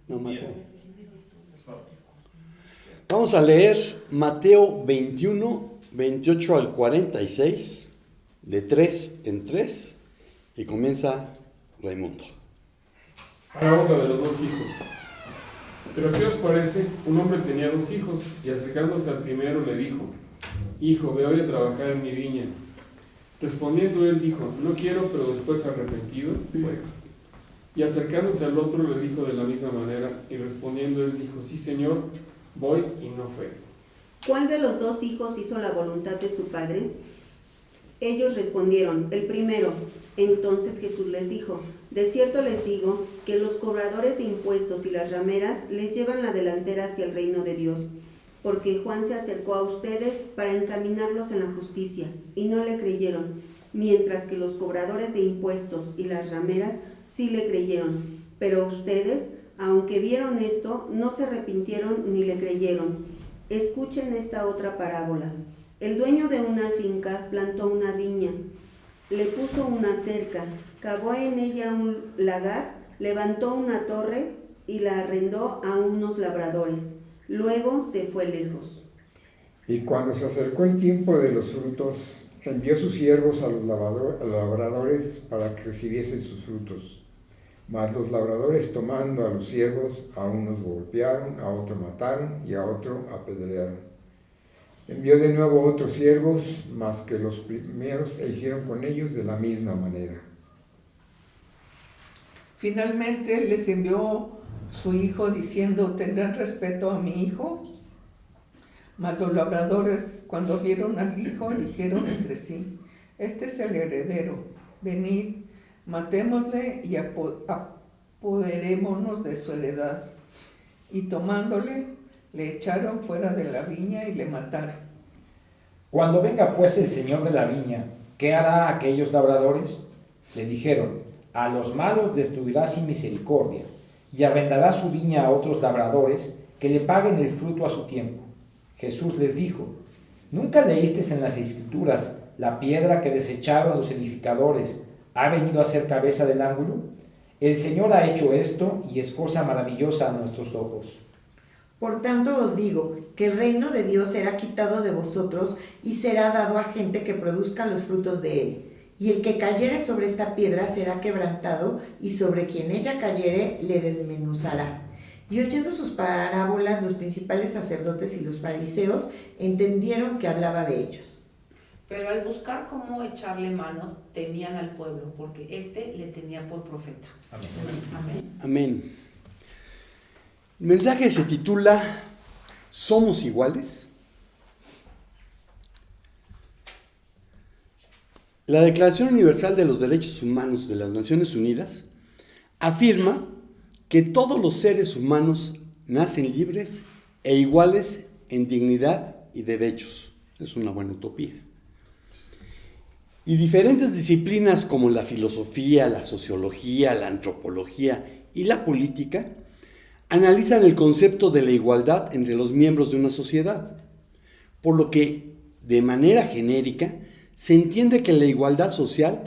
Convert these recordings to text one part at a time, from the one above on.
No, Mateo. Vamos a leer Mateo 21, 28 al 46, de 3 en 3, y comienza Raimundo. Parábola de los dos hijos. Pero ¿qué os parece? Un hombre tenía dos hijos, y acercándose al primero le dijo: Hijo, ve hoy a trabajar en mi viña. Respondiendo él dijo: No quiero, pero después arrepentido fue. Y acercándose al otro le dijo de la misma manera, y respondiendo él dijo: Sí, Señor, voy, y no fue. ¿Cuál de los dos hijos hizo la voluntad de su padre? Ellos respondieron: el primero. Entonces Jesús les dijo: de cierto les digo que los cobradores de impuestos y las rameras les llevan la delantera hacia el reino de Dios, porque Juan se acercó a ustedes para encaminarlos en la justicia, y no le creyeron, mientras que los cobradores de impuestos y las rameras sí le creyeron. Pero ustedes, aunque vieron esto, no se arrepintieron ni le creyeron. Escuchen esta otra parábola. El dueño de una finca plantó una viña, le puso una cerca, cavó en ella un lagar, levantó una torre y la arrendó a unos labradores. Luego se fue lejos. Y cuando se acercó el tiempo de los frutos, envió sus siervos a los labradores para que recibiesen sus frutos. Mas los labradores, tomando a los siervos, a unos golpearon, a otro mataron y a otro apedrearon. Envió de nuevo otros siervos, más que los primeros, e hicieron con ellos de la misma manera. Finalmente les envió su hijo diciendo: ¿tendrán respeto a mi hijo? Mas los labradores, cuando vieron al hijo, dijeron entre sí: este es el heredero, venid, matémosle y apoderémonos de su heredad. Y tomándole, le echaron fuera de la viña y le mataron. Cuando venga pues el señor de la viña, ¿qué hará a aquellos labradores? Le dijeron: a los malos destruirá sin misericordia, y arrendará su viña a otros labradores que le paguen el fruto a su tiempo. Jesús les dijo: ¿nunca leísteis en las Escrituras: la piedra que desecharon los edificadores ha venido a ser cabeza del ángulo? El Señor ha hecho esto, y es cosa maravillosa a nuestros ojos. Por tanto os digo que el reino de Dios será quitado de vosotros y será dado a gente que produzca los frutos de él. Y el que cayere sobre esta piedra será quebrantado, y sobre quien ella cayere le desmenuzará. Y oyendo sus parábolas, los principales sacerdotes y los fariseos entendieron que hablaba de ellos. Pero al buscar cómo echarle mano, temían al pueblo, porque éste le tenía por profeta. Amén. Amén. El mensaje se titula ¿Somos iguales? La Declaración Universal de los Derechos Humanos de las Naciones Unidas afirma que todos los seres humanos nacen libres e iguales en dignidad y derechos. Es una buena utopía. Y diferentes disciplinas como la filosofía, la sociología, la antropología y la política analizan el concepto de la igualdad entre los miembros de una sociedad, por lo que, de manera genérica, se entiende que la igualdad social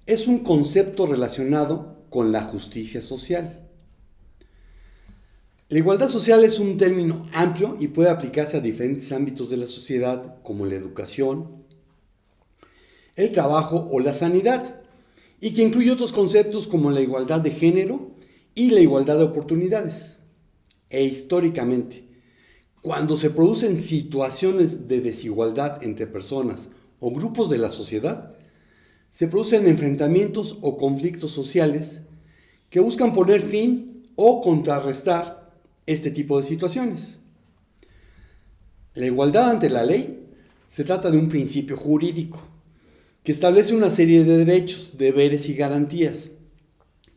es un concepto relacionado con la justicia social. La igualdad social es un término amplio y puede aplicarse a diferentes ámbitos de la sociedad, como la educación, el trabajo o la sanidad, y que incluye otros conceptos como la igualdad de género y la igualdad de oportunidades. E históricamente, cuando se producen situaciones de desigualdad entre personas o grupos de la sociedad, se producen enfrentamientos o conflictos sociales que buscan poner fin o contrarrestar este tipo de situaciones. La igualdad ante la ley se trata de un principio jurídico que establece una serie de derechos, deberes y garantías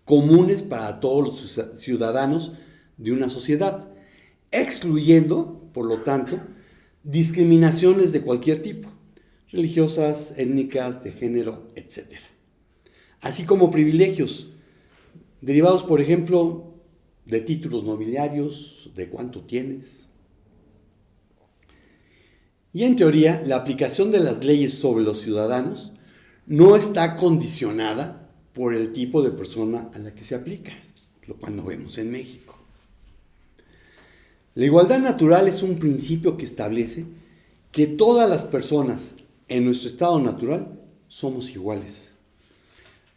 comunes para todos los ciudadanos de una sociedad, excluyendo, por lo tanto, discriminaciones de cualquier tipo, religiosas, étnicas, de género, etc. Así como privilegios derivados, por ejemplo, de títulos nobiliarios, de cuánto tienes. Y en teoría, la aplicación de las leyes sobre los ciudadanos no está condicionada por el tipo de persona a la que se aplica, lo cual no vemos en México. La igualdad natural es un principio que establece que todas las personas en nuestro estado natural somos iguales.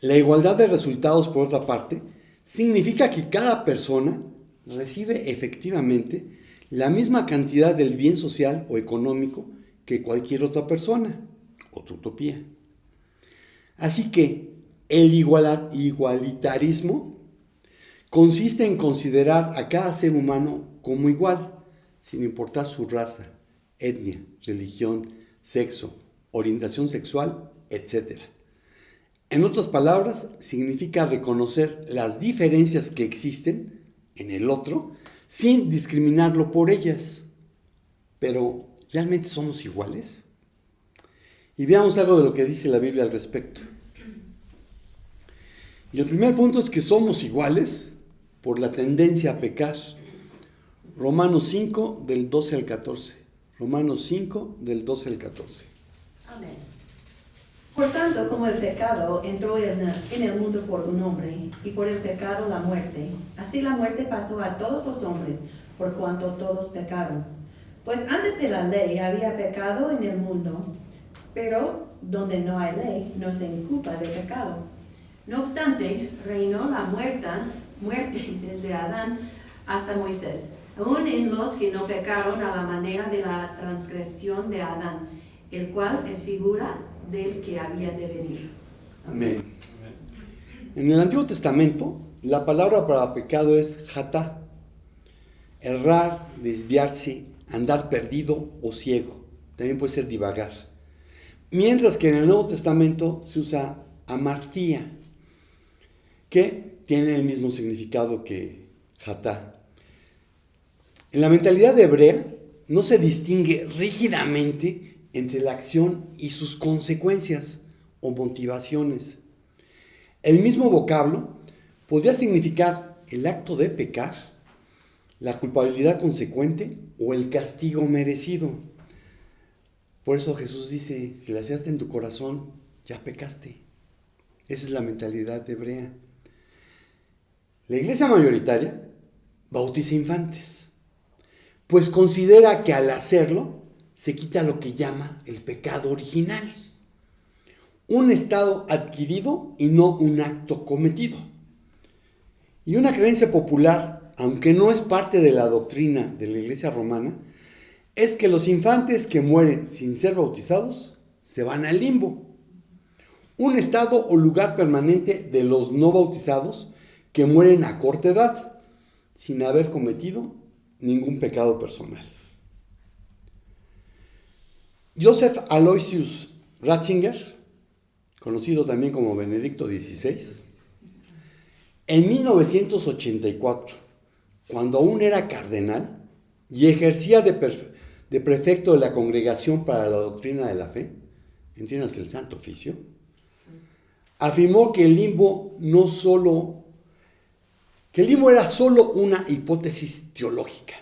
La igualdad de resultados, por otra parte, significa que cada persona recibe efectivamente la misma cantidad del bien social o económico que cualquier otra persona, otra utopía. Así que el igualitarismo consiste en considerar a cada ser humano como igual, sin importar su raza, etnia, religión, sexo, orientación sexual, etc. En otras palabras, significa reconocer las diferencias que existen en el otro sin discriminarlo por ellas. Pero, ¿realmente somos iguales? Y veamos algo de lo que dice la Biblia al respecto. Y el primer punto es que somos iguales por la tendencia a pecar. Romanos 5, del 12 al 14. Romanos 5, del 12 al 14. Amén. Por tanto, como el pecado entró en el mundo por un hombre, y por el pecado la muerte, así la muerte pasó a todos los hombres, por cuanto todos pecaron. Pues antes de la ley había pecado en el mundo, pero donde no hay ley, no se inculpa de pecado. No obstante, reinó la muerte desde Adán hasta Moisés, aun en los que no pecaron a la manera de la transgresión de Adán, el cual es figura del que había de venir. Amén. En el Antiguo Testamento, la palabra para pecado es jatá. Errar, desviarse, andar perdido o ciego. También puede ser divagar. Mientras que en el Nuevo Testamento se usa amartía, que tiene el mismo significado que jatá. En la mentalidad hebrea no se distingue rígidamente entre la acción y sus consecuencias o motivaciones. El mismo vocablo podría significar el acto de pecar, la culpabilidad consecuente o el castigo merecido. Por eso Jesús dice, si la deseaste en tu corazón, ya pecaste. Esa es la mentalidad hebrea. La iglesia mayoritaria bautiza infantes, pues considera que al hacerlo se quita lo que llama el pecado original, un estado adquirido y no un acto cometido. Y una creencia popular, aunque no es parte de la doctrina de la iglesia romana, es que los infantes que mueren sin ser bautizados se van al limbo, un estado o lugar permanente de los no bautizados que mueren a corta edad, sin haber cometido ningún pecado personal. Joseph Aloysius Ratzinger, conocido también como Benedicto XVI, en 1984, cuando aún era cardenal y ejercía de prefecto de la Congregación para la Doctrina de la Fe, entiéndase el Santo Oficio, afirmó que el limbo era solo una hipótesis teológica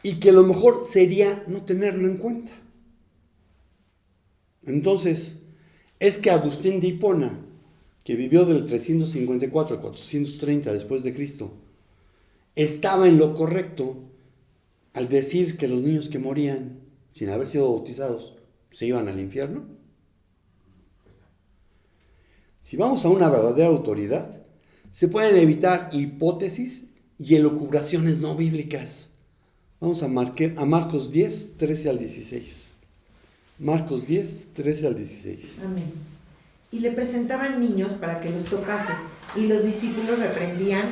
y que lo mejor sería no tenerlo en cuenta. Entonces, es que Agustín de Hipona, que vivió del 354 al 430 después de Cristo, estaba en lo correcto al decir que los niños que morían sin haber sido bautizados se iban al infierno. Si vamos a una verdadera autoridad, se pueden evitar hipótesis y elucubraciones no bíblicas. Vamos a Marcos 10, 13 al 16. Marcos 10, 13 al 16. Amén. Y le presentaban niños para que los tocase, y los discípulos reprendían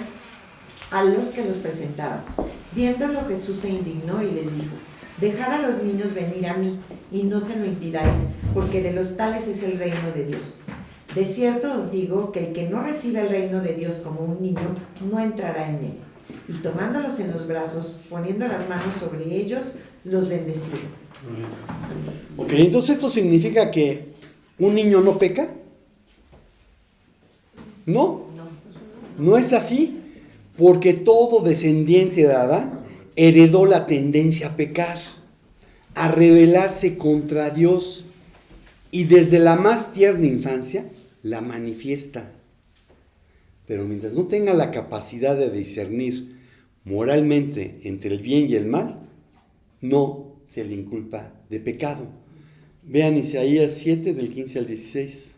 a los que los presentaban. Viéndolo, Jesús se indignó y les dijo: dejad a los niños venir a mí, y no se lo impidáis, porque de los tales es el reino de Dios. De cierto os digo que el que no recibe el reino de Dios como un niño, no entrará en él. Y tomándolos en los brazos, poniendo las manos sobre ellos, los bendecía. Ok, entonces esto significa que un niño no peca. No, no es así, porque todo descendiente de Adán heredó la tendencia a pecar, a rebelarse contra Dios, y desde la más tierna infancia la manifiesta. Pero mientras no tenga la capacidad de discernir moralmente entre el bien y el mal, no se le inculpa de pecado. Vean Isaías 7 del 15 al 16.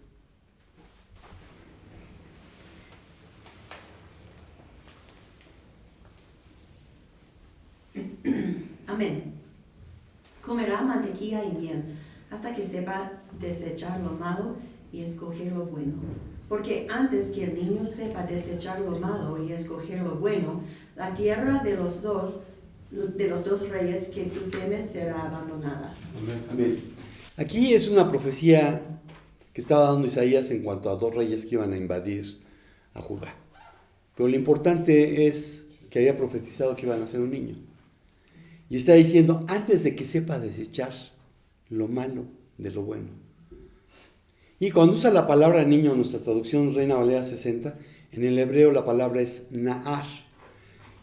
Amén. Comerá mantequilla y miel hasta que sepa desechar lo malo y escoger lo bueno. Porque antes que el niño sepa desechar lo malo y escoger lo bueno, la tierra de los dos reyes que tú temes será abandonada. Amén. Aquí es una profecía que estaba dando Isaías en cuanto a 2 reyes que iban a invadir a Judá. Pero lo importante es que había profetizado que iban a ser un niño. Y está diciendo, antes de que sepa desechar lo malo de lo bueno. Y cuando usa la palabra niño en nuestra traducción Reina Valera 60, en el hebreo la palabra es Nahar.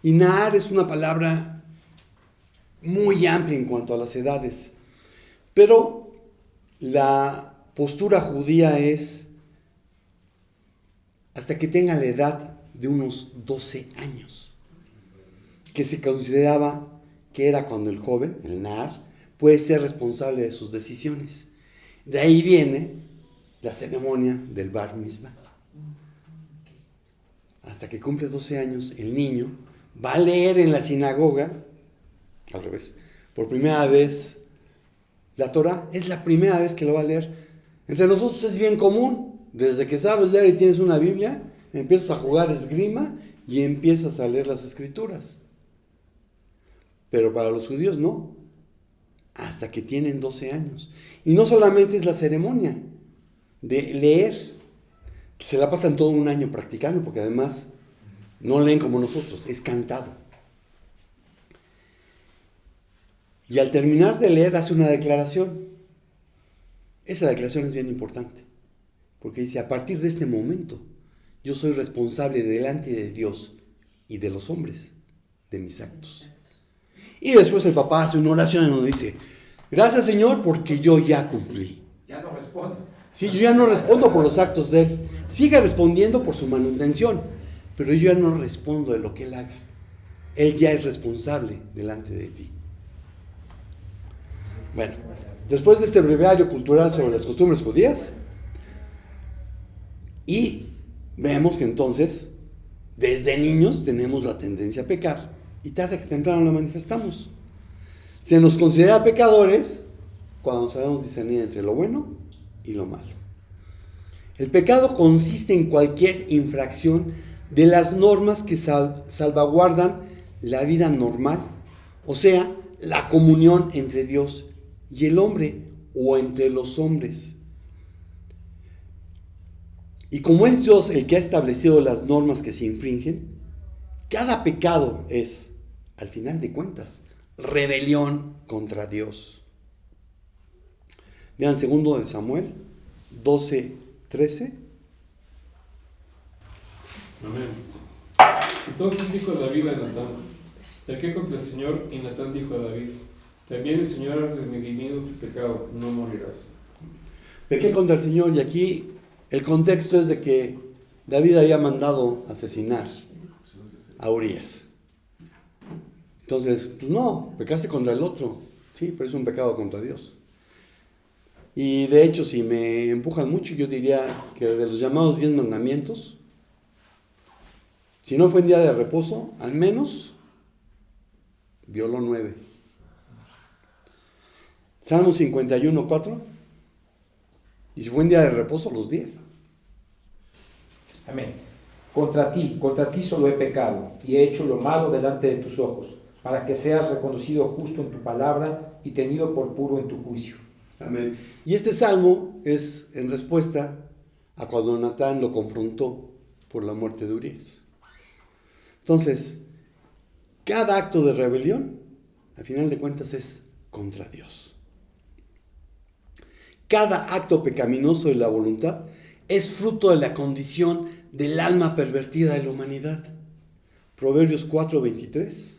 Y Nahar es una palabra muy amplia en cuanto a las edades. Pero la postura judía es hasta que tenga la edad de unos 12 años, que se consideraba que era cuando el joven, el Nahar, puede ser responsable de sus decisiones. De ahí viene la ceremonia del Bar Mitzvah. Hasta que cumple 12 años, el niño va a leer en la sinagoga, al revés, por primera vez la Torah. Es la primera vez que lo va a leer. Entre nosotros es bien común, desde que sabes leer y tienes una Biblia, empiezas a jugar esgrima y empiezas a leer las escrituras. Pero para los judíos no, hasta que tienen 12 años. Y no solamente es la ceremonia de leer, que se la pasan todo un año practicando, porque además no leen como nosotros, es cantado. Y al terminar de leer hace una declaración. Esa declaración es bien importante, porque dice, a partir de este momento, yo soy responsable delante de Dios y de los hombres de mis actos. Y después el papá hace una oración en donde dice, gracias Señor porque yo ya cumplí. Ya no respondo. Sí, yo ya no respondo por los actos de Él. Sigue respondiendo por su manutención, pero yo ya no respondo de lo que Él haga. Él ya es responsable delante de ti. Bueno, después de este breviario cultural sobre las costumbres judías, y vemos que entonces, desde niños tenemos la tendencia a pecar, y tarde que temprano la manifestamos. Se nos considera pecadores cuando sabemos discernir entre lo bueno y lo malo. El pecado consiste en cualquier infracción de las normas que salvaguardan la vida normal, o sea, la comunión entre Dios y el hombre, o entre los hombres. Y como es Dios el que ha establecido las normas que se infringen, cada pecado es, al final de cuentas, rebelión contra Dios. Vean 2 de Samuel 12:13. Amén. Entonces dijo David a Natán, pequé contra el Señor, y Natán dijo a David, también el Señor ha redimido tu pecado, no morirás. Pequé contra el Señor, y aquí el contexto es de que David había mandado asesinar a Urías. Entonces, pues no, pecaste contra el otro, sí, pero es un pecado contra Dios. Y de hecho, si me empujan mucho, yo diría que de los llamados 10 mandamientos, si no fue en día de reposo, al menos violó 9. Salmo 51:4, y si fue en día de reposo, los 10. Amén. Contra ti solo he pecado, y he hecho lo malo delante de tus ojos, para que seas reconocido justo en tu palabra y tenido por puro en tu juicio. Amén. Y este salmo es en respuesta a cuando Natán lo confrontó por la muerte de Urías. Entonces, cada acto de rebelión, al final de cuentas, es contra Dios. Cada acto pecaminoso de la voluntad es fruto de la condición del alma pervertida de la humanidad. Proverbios 4:23.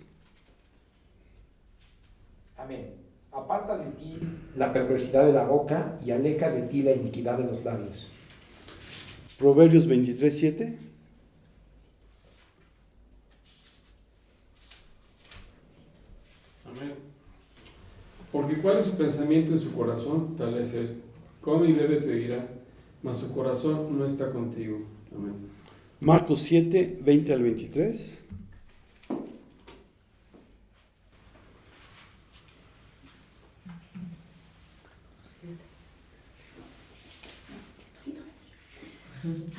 Amén. Aparta de ti la perversidad de la boca y aleja de ti la iniquidad de los labios. Proverbios 23:7. Porque cuál es su pensamiento en su corazón, tal es él. Come y bebe te dirá, mas su corazón no está contigo. Amén. Marcos 7, 20 al 23.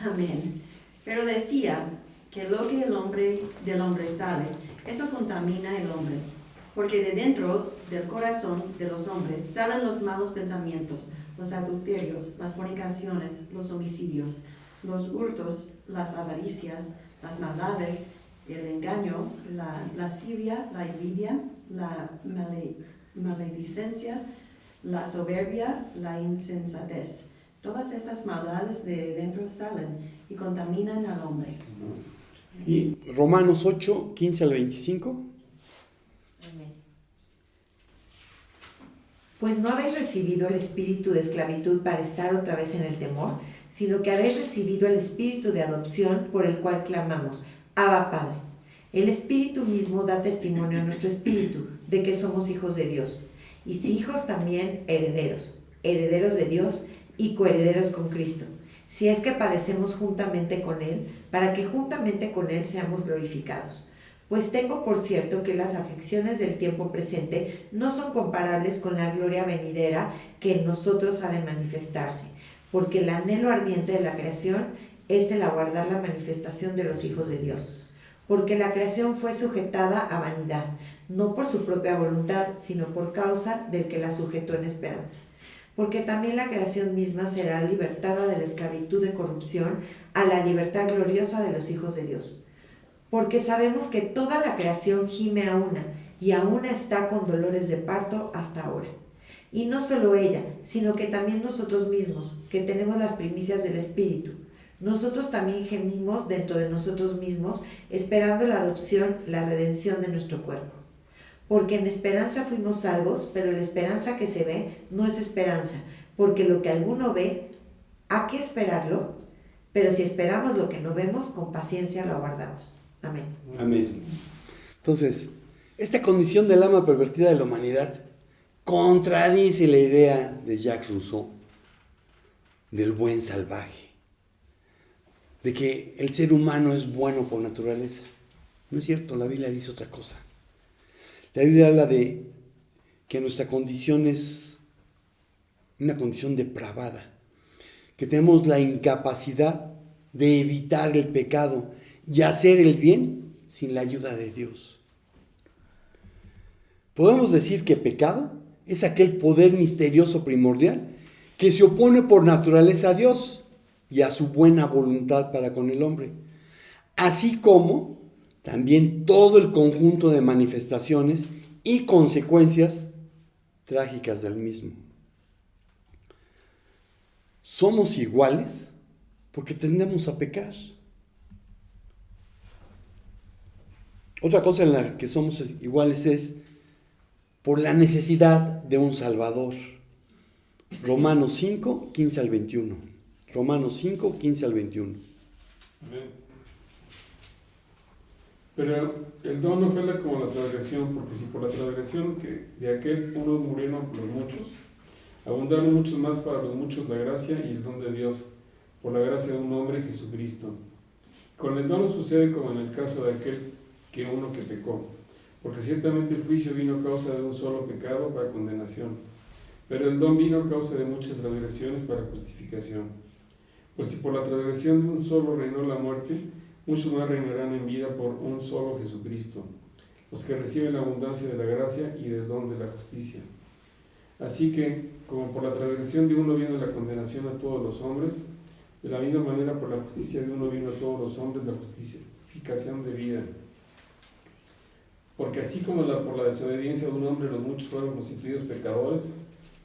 Amén. Pero decía que lo que del hombre sale, eso contamina el hombre. Porque de dentro del corazón de los hombres salen los malos pensamientos, los adulterios, las fornicaciones, los homicidios, los hurtos, las avaricias, las maldades, el engaño, la lascivia, la envidia, la maledicencia, la soberbia, la insensatez. Todas estas maldades de dentro salen y contaminan al hombre. Y Romanos 8, 15 al 25. Amén. Pues no habéis recibido el espíritu de esclavitud para estar otra vez en el temor, sino que habéis recibido el espíritu de adopción por el cual clamamos, Abba Padre. El espíritu mismo da testimonio a nuestro espíritu de que somos hijos de Dios. Y si hijos también herederos, herederos de Dios y coherederos con Cristo, si es que padecemos juntamente con Él, para que juntamente con Él seamos glorificados. Pues tengo por cierto que las aflicciones del tiempo presente no son comparables con la gloria venidera que en nosotros ha de manifestarse, porque el anhelo ardiente de la creación es el aguardar la manifestación de los hijos de Dios. Porque la creación fue sujetada a vanidad, no por su propia voluntad, sino por causa del que la sujetó en esperanza. Porque también la creación misma será libertada de la esclavitud de corrupción a la libertad gloriosa de los hijos de Dios. Porque sabemos que toda la creación gime a una, y a una está con dolores de parto hasta ahora. Y no solo ella, sino que también nosotros mismos, que tenemos las primicias del Espíritu. Nosotros también gemimos dentro de nosotros mismos, esperando la adopción, la redención de nuestro cuerpo. Porque en esperanza fuimos salvos, pero la esperanza que se ve no es esperanza, porque lo que alguno ve, ¿a qué esperarlo? Pero si esperamos lo que no vemos, con paciencia lo aguardamos. Amén. Amén. Entonces, esta condición del alma pervertida de la humanidad contradice la idea de Jacques Rousseau del buen salvaje, de que el ser humano es bueno por naturaleza. No es cierto, la Biblia dice otra cosa. La Biblia habla de que nuestra condición es una condición depravada, que tenemos la incapacidad de evitar el pecado y hacer el bien sin la ayuda de Dios. Podemos decir que pecado es aquel poder misterioso primordial que se opone por naturaleza a Dios y a su buena voluntad para con el hombre, así como también todo el conjunto de manifestaciones y consecuencias trágicas del mismo. Somos iguales porque tendemos a pecar. Otra cosa en la que somos iguales es por la necesidad de un Salvador. Romanos 5, 15 al 21. Romanos 5, 15 al 21. Amén. Pero el don no fue como la transgresión, porque si por la transgresión que de aquel unos murieron los muchos, abundaron muchos más para los muchos la gracia y el don de Dios, por la gracia de un hombre, Jesucristo. Con el don no sucede como en el caso de aquel que uno que pecó, porque ciertamente el juicio vino a causa de un solo pecado para condenación, pero el don vino a causa de muchas transgresiones para justificación. Pues si por la transgresión de un solo reinó la muerte, muchos más reinarán en vida por un solo Jesucristo, los que reciben la abundancia de la gracia y del don de la justicia. Así que, como por la transgresión de uno vino la condenación a todos los hombres, de la misma manera por la justicia de uno vino a todos los hombres la justificación de vida. Porque así como por la desobediencia de un hombre los muchos fueron constituidos pecadores,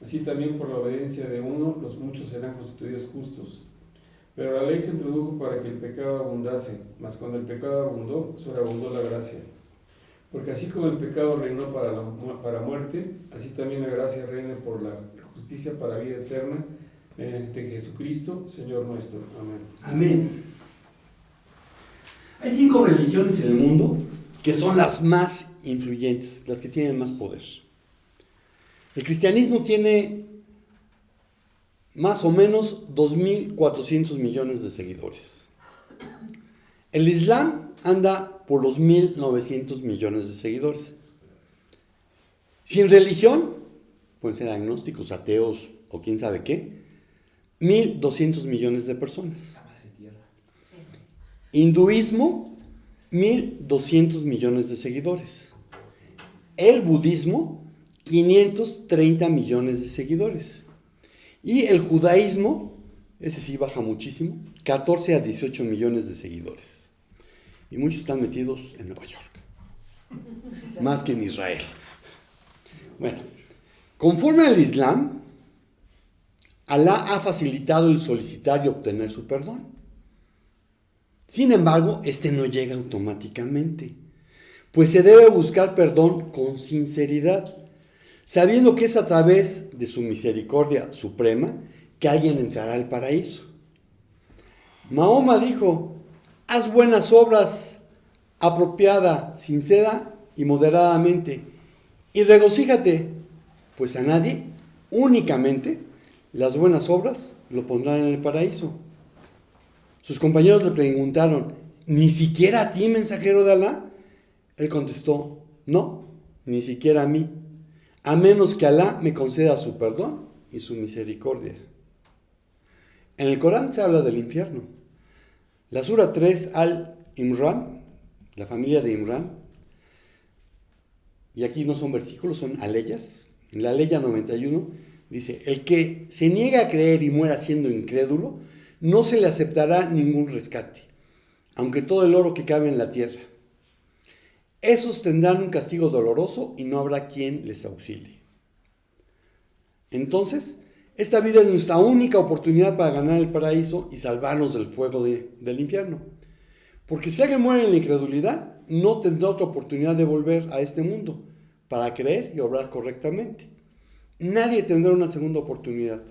así también por la obediencia de uno los muchos serán constituidos justos. Pero la ley se introdujo para que el pecado abundase, mas cuando el pecado abundó, sobreabundó la gracia. Porque así como el pecado reinó para muerte, así también la gracia reina por la justicia para vida eterna, mediante Jesucristo, Señor nuestro. Amén. Amén. Hay 5 religiones en el mundo que son las más influyentes, las que tienen más poder. El cristianismo tiene más o menos 2.400 millones de seguidores. El Islam anda por los 1.900 millones de seguidores. Sin religión, pueden ser agnósticos, ateos o quién sabe qué, 1.200 millones de personas. Hinduismo, 1.200 millones de seguidores. El budismo, 530 millones de seguidores. Y el judaísmo, ese sí baja muchísimo, 14 a 18 millones de seguidores. Y muchos están metidos en Nueva York, más que en Israel. Bueno, conforme al Islam, Alá ha facilitado el solicitar y obtener su perdón. Sin embargo, este no llega automáticamente, pues se debe buscar perdón con sinceridad, sabiendo que es a través de su misericordia suprema que alguien entrará al paraíso. Mahoma dijo: haz buenas obras apropiada, sincera y moderadamente, y regocíjate, pues a nadie, únicamente las buenas obras lo pondrán en el paraíso. Sus compañeros le preguntaron: ¿ni siquiera a ti, mensajero de Alá? Él contestó: no, ni siquiera a mí, a menos que Alá me conceda su perdón y su misericordia. En el Corán se habla del infierno. La sura 3 Al-Imran, la familia de Imran, y aquí no son versículos, son aleyas. En la aleya 91 dice: el que se niega a creer y muera siendo incrédulo, no se le aceptará ningún rescate, aunque todo el oro que cabe en la tierra. Esos tendrán un castigo doloroso y no habrá quien les auxilie. Entonces, esta vida es nuestra única oportunidad para ganar el paraíso y salvarnos del fuego del infierno. Porque si alguien muere en la incredulidad, no tendrá otra oportunidad de volver a este mundo para creer y obrar correctamente. Nadie tendrá una segunda oportunidad.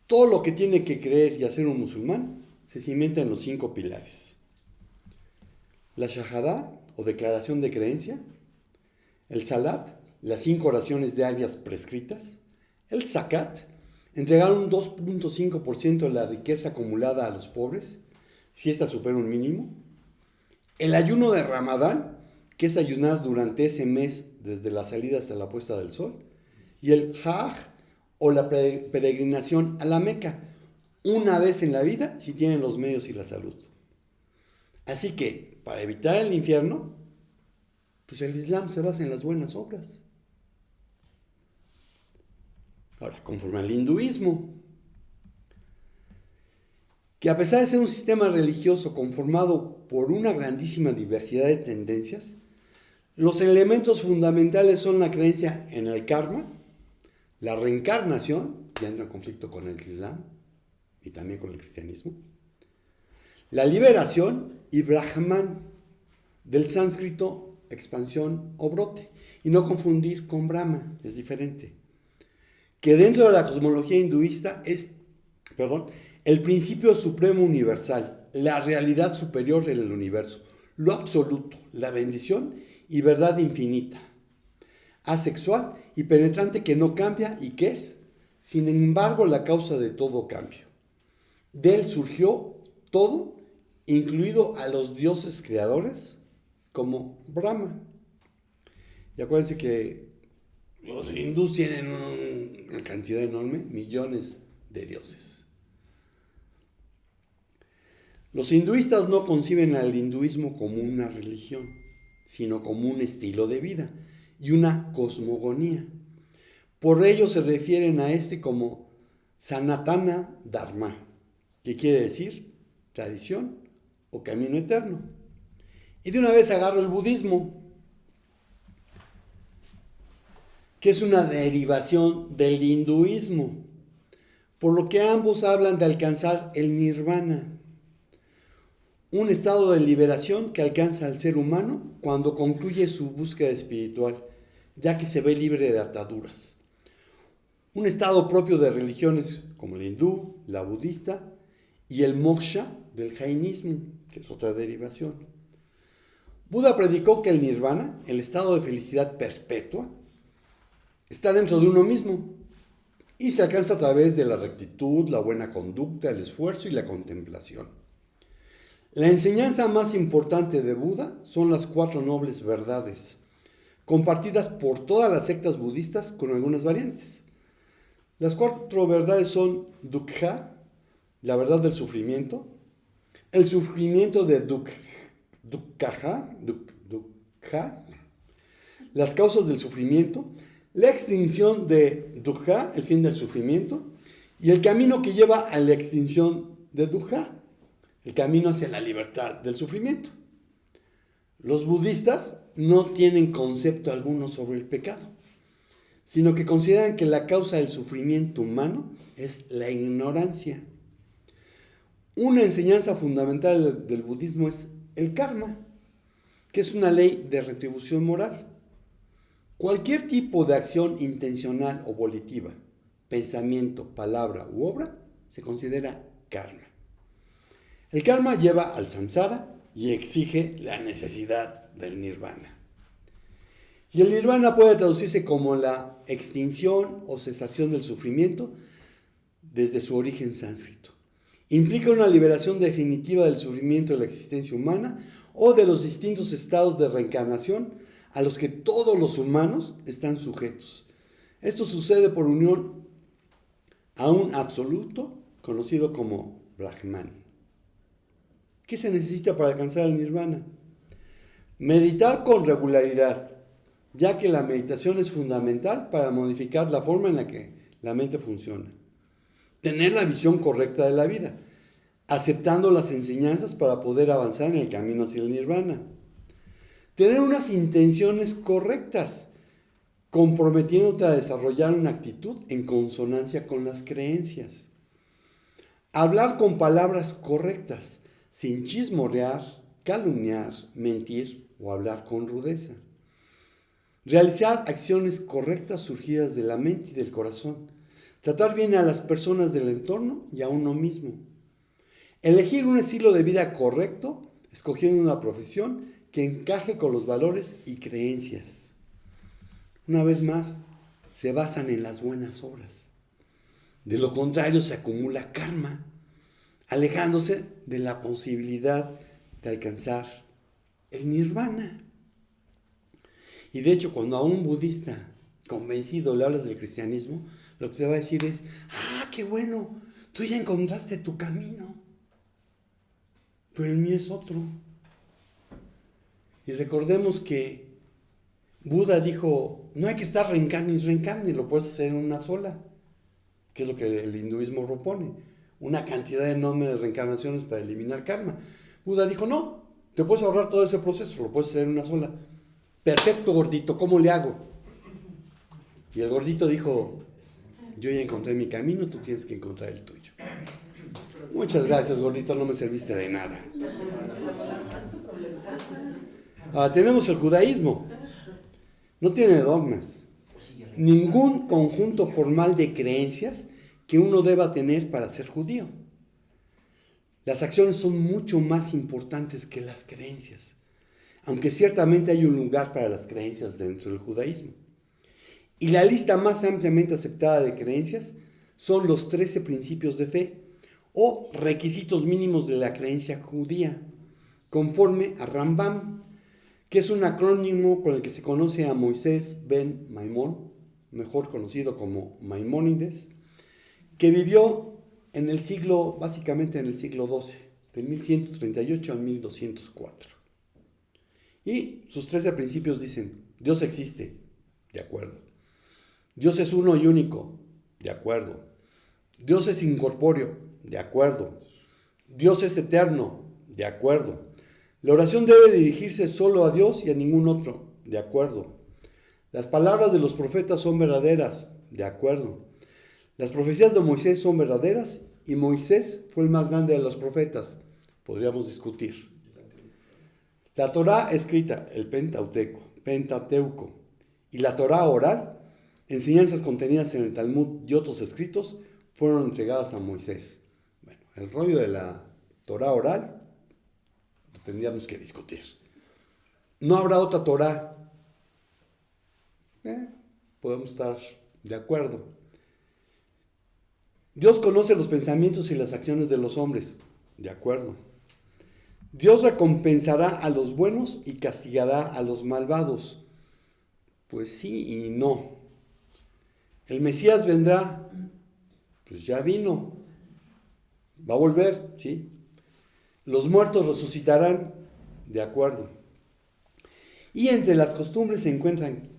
Todo lo que tiene que creer y hacer un musulmán se cimenta en los 5 pilares: la shahada o declaración de creencia, el salat, las 5 oraciones diarias prescritas, el zakat, entregar un 2.5% de la riqueza acumulada a los pobres, si ésta supera un mínimo, el ayuno de Ramadán, que es ayunar durante ese mes desde la salida hasta la puesta del sol, y el hajj o la peregrinación a la Meca, una vez en la vida si tienen los medios y la salud. Así que, para evitar el infierno, pues el Islam se basa en las buenas obras. Ahora, conforme al hinduismo, que a pesar de ser un sistema religioso conformado por una grandísima diversidad de tendencias, los elementos fundamentales son la creencia en el karma, la reencarnación, ya entra en conflicto con el Islam y también con el cristianismo, la liberación y Brahman, del sánscrito expansión o brote, y no confundir con Brahma, es diferente, que dentro de la cosmología hinduista es, el principio supremo universal, la realidad superior en el universo, lo absoluto, la bendición y verdad infinita, asexual y penetrante, que no cambia y que es, sin embargo, la causa de todo cambio. De él surgió todo, incluido a los dioses creadores, como Brahma. Y acuérdense que los hindús tienen una cantidad enorme, millones de dioses. Los hinduistas no conciben al hinduismo como una religión, sino como un estilo de vida y una cosmogonía. Por ello se refieren a este como Sanatana Dharma, que quiere decir tradición o camino eterno. Y de una vez agarro el budismo, que es una derivación del hinduismo, por lo que ambos hablan de alcanzar el nirvana, un estado de liberación que alcanza al ser humano cuando concluye su búsqueda espiritual, ya que se ve libre de ataduras. Un estado propio de religiones como el hindú, la budista y el moksha del jainismo, que es otra derivación. Buda predicó que el nirvana, el estado de felicidad perpetua, está dentro de uno mismo y se alcanza a través de la rectitud, la buena conducta, el esfuerzo y la contemplación. La enseñanza más importante de Buda son las 4 nobles verdades, compartidas por todas las sectas budistas con algunas variantes. Las 4 verdades son dukkha, la verdad del sufrimiento, el sufrimiento de dukkha, las causas del sufrimiento, la extinción de dukkha, el fin del sufrimiento, y el camino que lleva a la extinción de dukkha, el camino hacia la libertad del sufrimiento. Los budistas no tienen concepto alguno sobre el pecado, sino que consideran que la causa del sufrimiento humano es la ignorancia. Una enseñanza fundamental del budismo es el karma, que es una ley de retribución moral. Cualquier tipo de acción intencional o volitiva, pensamiento, palabra u obra, se considera karma. El karma lleva al samsara y exige la necesidad del nirvana. Y el nirvana puede traducirse como la extinción o cesación del sufrimiento desde su origen sánscrito. Implica una liberación definitiva del sufrimiento de la existencia humana o de los distintos estados de reencarnación a los que todos los humanos están sujetos. Esto sucede por unión a un absoluto conocido como Brahman. ¿Qué se necesita para alcanzar el nirvana? Meditar con regularidad, ya que la meditación es fundamental para modificar la forma en la que la mente funciona. Tener la visión correcta de la vida, aceptando las enseñanzas para poder avanzar en el camino hacia el nirvana. Tener unas intenciones correctas, comprometiéndote a desarrollar una actitud en consonancia con las creencias. Hablar con palabras correctas, sin chismorrear, calumniar, mentir o hablar con rudeza. Realizar acciones correctas surgidas de la mente y del corazón. Tratar bien a las personas del entorno y a uno mismo. Elegir un estilo de vida correcto, escogiendo una profesión que encaje con los valores y creencias. Una vez más, se basan en las buenas obras. De lo contrario, se acumula karma, alejándose de la posibilidad de alcanzar el nirvana. Y de hecho, cuando a un budista convencido le hablas del cristianismo, lo que te va a decir es: ¡ah, qué bueno! Tú ya encontraste tu camino, pero el mío es otro. Y recordemos que Buda dijo: no hay que estar reencarne y reencarne, lo puedes hacer en una sola, que es lo que el hinduismo propone, una cantidad enorme de reencarnaciones para eliminar karma. Buda dijo: no, te puedes ahorrar todo ese proceso, lo puedes hacer en una sola. Perfecto, gordito, ¿cómo le hago? Y el gordito dijo: yo ya encontré mi camino, tú tienes que encontrar el tuyo. Muchas gracias, gordito, no me serviste de nada. Tenemos el judaísmo. No tiene dogmas. Ningún conjunto formal de creencias que uno deba tener para ser judío. Las acciones son mucho más importantes que las creencias, aunque ciertamente hay un lugar para las creencias dentro del judaísmo. Y la lista más ampliamente aceptada de creencias son los 13 principios de fe o requisitos mínimos de la creencia judía, conforme a Rambam, que es un acrónimo con el que se conoce a Moisés ben Maimón, mejor conocido como Maimónides, que vivió básicamente en el siglo XII, de 1138 a 1204. Y sus 13 principios dicen: Dios existe, de acuerdo. Dios es uno y único, de acuerdo. Dios es incorpóreo, de acuerdo. Dios es eterno, de acuerdo. La oración debe dirigirse solo a Dios y a ningún otro, de acuerdo. Las palabras de los profetas son verdaderas, de acuerdo. Las profecías de Moisés son verdaderas y Moisés fue el más grande de los profetas. Podríamos discutir. La Torá escrita, el Pentateuco, y la Torá oral, enseñanzas contenidas en el Talmud y otros escritos, fueron entregadas a Moisés. Bueno, el rollo de la Torá oral lo tendríamos que discutir. No habrá otra Torá. podemos estar de acuerdo. Dios conoce los pensamientos y las acciones de los hombres, de acuerdo. Dios recompensará a los buenos y castigará a los malvados. Pues sí y no. El Mesías vendrá, pues ya vino. Va a volver, ¿sí? Los muertos resucitarán, de acuerdo. Y entre las costumbres se encuentran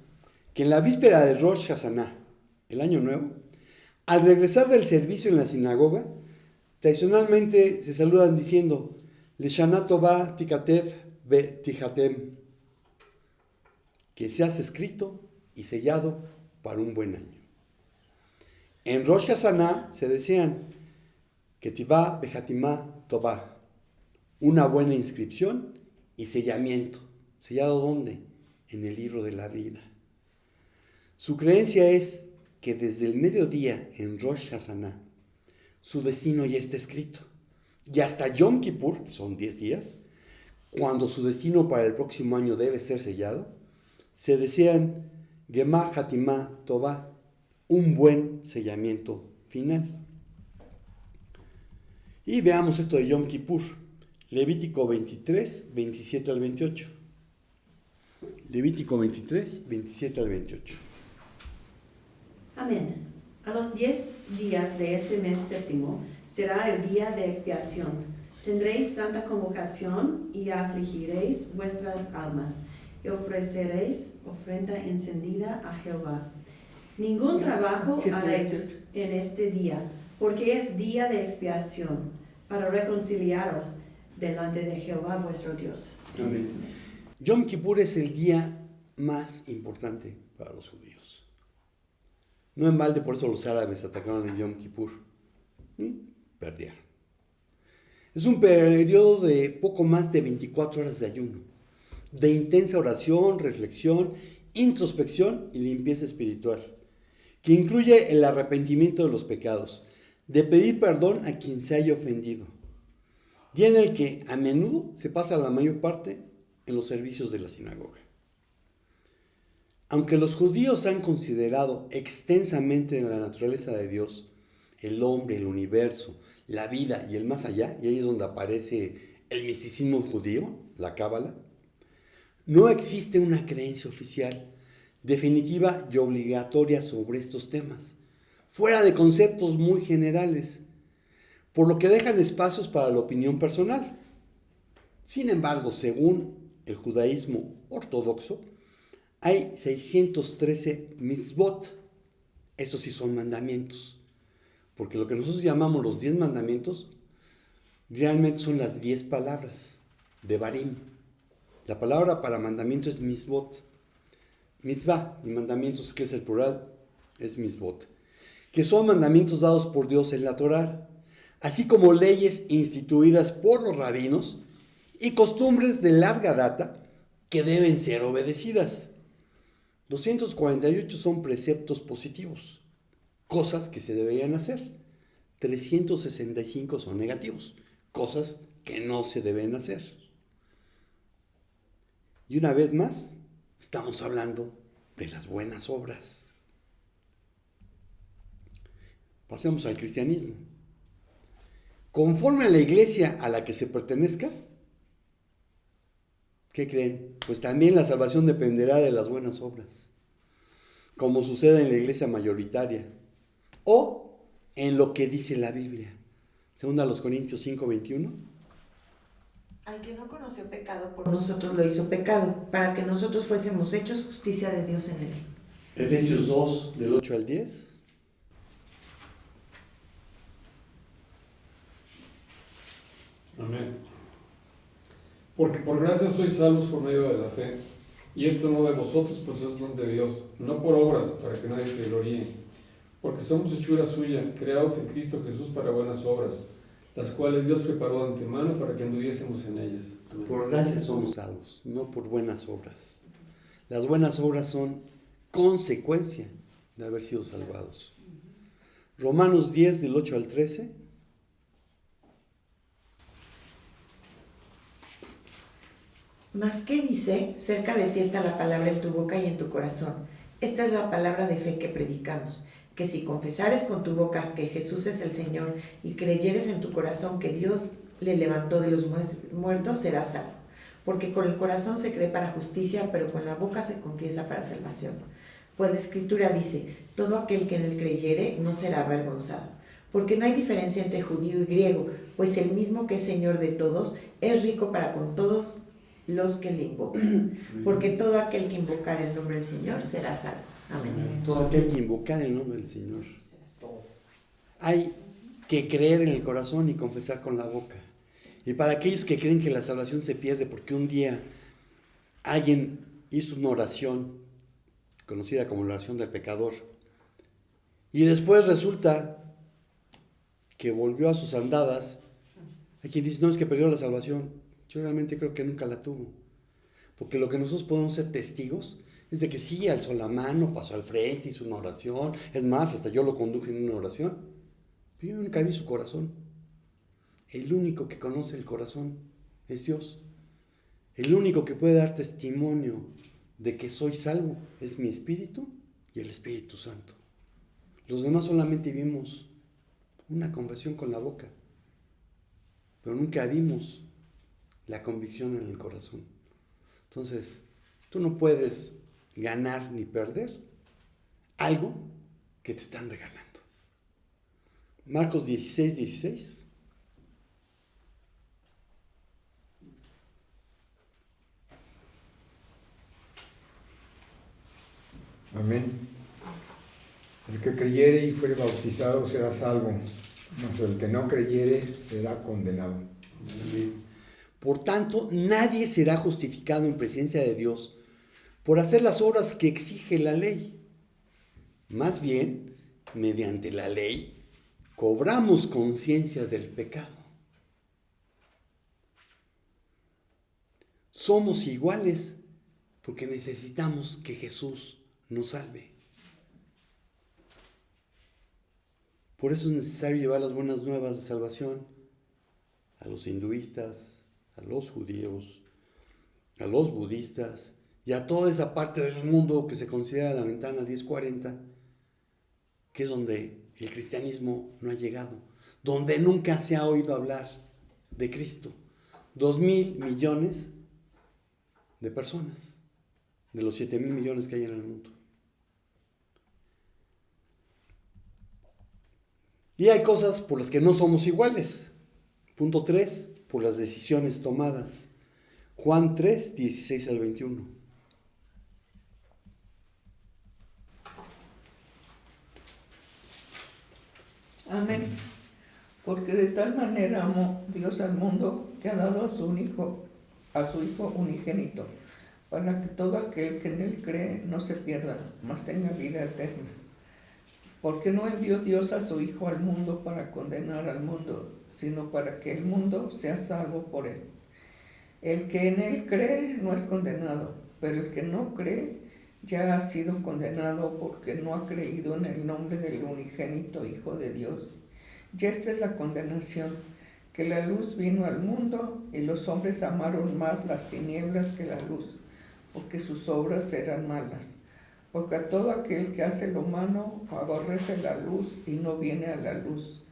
que en la víspera de Rosh Hashanah, el año nuevo, al regresar del servicio en la sinagoga, tradicionalmente se saludan diciendo Leshana Tová Tikatev Be Tijatem, que seas escrito y sellado para un buen año. En Rosh Hashanah se desean que Tivá Bejatimá Tová, una buena inscripción y sellamiento. ¿Sellado dónde? En el libro de la vida. Su creencia es que desde el mediodía en Rosh Hashanah su destino ya está escrito. Y hasta Yom Kippur, que son 10 días, cuando su destino para el próximo año debe ser sellado, se desean Gemar Hatimá Tová, un buen sellamiento final. Y veamos esto de Yom Kippur, Levítico 23, 27 al 28. Levítico 23, 27 al 28. Amén. A los 10 días de este mes séptimo será el día de expiación. Tendréis santa convocación y afligiréis vuestras almas y ofreceréis ofrenda encendida a Jehová. Ningún trabajo haréis en este día, porque es día de expiación, para reconciliaros delante de Jehová vuestro Dios. Amén. Yom Kippur es el día más importante para los judíos. No en balde por eso los árabes atacaron en Yom Kippur. Perdieron. Es un periodo de poco más de 24 horas de ayuno, de intensa oración, reflexión, introspección y limpieza espiritual, que incluye el arrepentimiento de los pecados, de pedir perdón a quien se haya ofendido, día en el que a menudo se pasa la mayor parte en los servicios de la sinagoga. Aunque los judíos han considerado extensamente la naturaleza de Dios, el hombre, el universo, la vida y el más allá, y ahí es donde aparece el misticismo judío, la cábala, no existe una creencia oficial, definitiva y obligatoria sobre estos temas, fuera de conceptos muy generales, por lo que dejan espacios para la opinión personal. Sin embargo, según el judaísmo ortodoxo, hay 613 mitzvot. Estos sí son mandamientos, porque lo que nosotros llamamos los 10 mandamientos, realmente son las 10 palabras de Barim. La palabra para mandamiento es mitzvot. Mitzvah y mandamientos, que es el plural, es mitzvot, que son mandamientos dados por Dios en la Torá, así como leyes instituidas por los rabinos y costumbres de larga data que deben ser obedecidas. 248 son preceptos positivos, cosas que se deberían hacer. 365 son negativos, cosas que no se deben hacer. Y una vez más, estamos hablando de las buenas obras. Pasemos al cristianismo. Conforme a la iglesia a la que se pertenezca, ¿qué creen? Pues también la salvación dependerá de las buenas obras, como sucede en la iglesia mayoritaria, o en lo que dice la Biblia. Segunda a los Corintios 5:21. Al que no conoció pecado, por nosotros lo hizo pecado, para que nosotros fuésemos hechos justicia de Dios en él. Efesios 2, del 8 al 10. Amén. Porque por gracia sois salvos por medio de la fe, y esto no de vosotros, pues es don de Dios, no por obras, para que nadie se gloríe, porque somos hechura suya, creados en Cristo Jesús para buenas obras, las cuales Dios preparó de antemano para que anduviésemos en ellas. Amén. Por gracia somos salvos, no por buenas obras. Las buenas obras son consecuencia de haber sido salvados. Romanos 10, del 8 al 13. Mas ¿qué dice? Cerca de ti está la palabra en tu boca y en tu corazón. Esta es la palabra de fe que predicamos, que si confesares con tu boca que Jesús es el Señor y creyeres en tu corazón que Dios le levantó de los muertos, serás salvo. Porque con el corazón se cree para justicia, pero con la boca se confiesa para salvación. Pues la Escritura dice, todo aquel que en él creyere no será avergonzado. Porque no hay diferencia entre judío y griego, pues el mismo que es Señor de todos es rico para con todos los que le invocan. Porque todo aquel que invocar el nombre del Señor será salvo. Amén. Todo aquel que invocar el nombre del Señor. Hay que creer en el corazón y confesar con la boca. Y para aquellos que creen que la salvación se pierde porque un día alguien hizo una oración, conocida como la oración del pecador, y después resulta que volvió a sus andadas, hay quien dice, no, es que perdió la salvación. Yo realmente creo que nunca la tuvo. Porque lo que nosotros podemos ser testigos es de que sí, alzó la mano, pasó al frente, hizo una oración. Es más, hasta yo lo conduje en una oración. Pero yo nunca vi su corazón. El único que conoce el corazón es Dios. El único que puede dar testimonio de que soy salvo es mi Espíritu y el Espíritu Santo. Los demás solamente vimos una confesión con la boca, pero nunca vimos la convicción en el corazón. Entonces, tú no puedes ganar ni perder algo que te están regalando. Marcos 16:16. Amén. El que creyere y fuere bautizado será salvo, mas el que no creyere será condenado. Por tanto, nadie será justificado en presencia de Dios por hacer las obras que exige la ley. Más bien, mediante la ley, cobramos conciencia del pecado. Somos iguales porque necesitamos que Jesús nos salve. Por eso es necesario llevar las buenas nuevas de salvación a los hinduistas, a los judíos, a los budistas y a toda esa parte del mundo que se considera la ventana 1040, que es donde el cristianismo no ha llegado, donde nunca se ha oído hablar de Cristo. 2,000 millones de personas, de los 7,000 millones que hay en el mundo. Y hay cosas por las que no somos iguales. Punto 3, por las decisiones tomadas. Juan 3, 16 al 21. Amén. Porque de tal manera amó Dios al mundo que ha dado a su Hijo unigénito, para que todo aquel que en él cree no se pierda, mas tenga vida eterna. Porque no envió Dios a su Hijo al mundo para condenar al mundo, sino para que el mundo sea salvo por él. El que en él cree no es condenado, pero el que no cree ya ha sido condenado porque no ha creído en el nombre del unigénito Hijo de Dios. Y esta es la condenación, que la luz vino al mundo y los hombres amaron más las tinieblas que la luz, porque sus obras eran malas. Porque a todo aquel que hace lo malo aborrece la luz y no viene a la luz,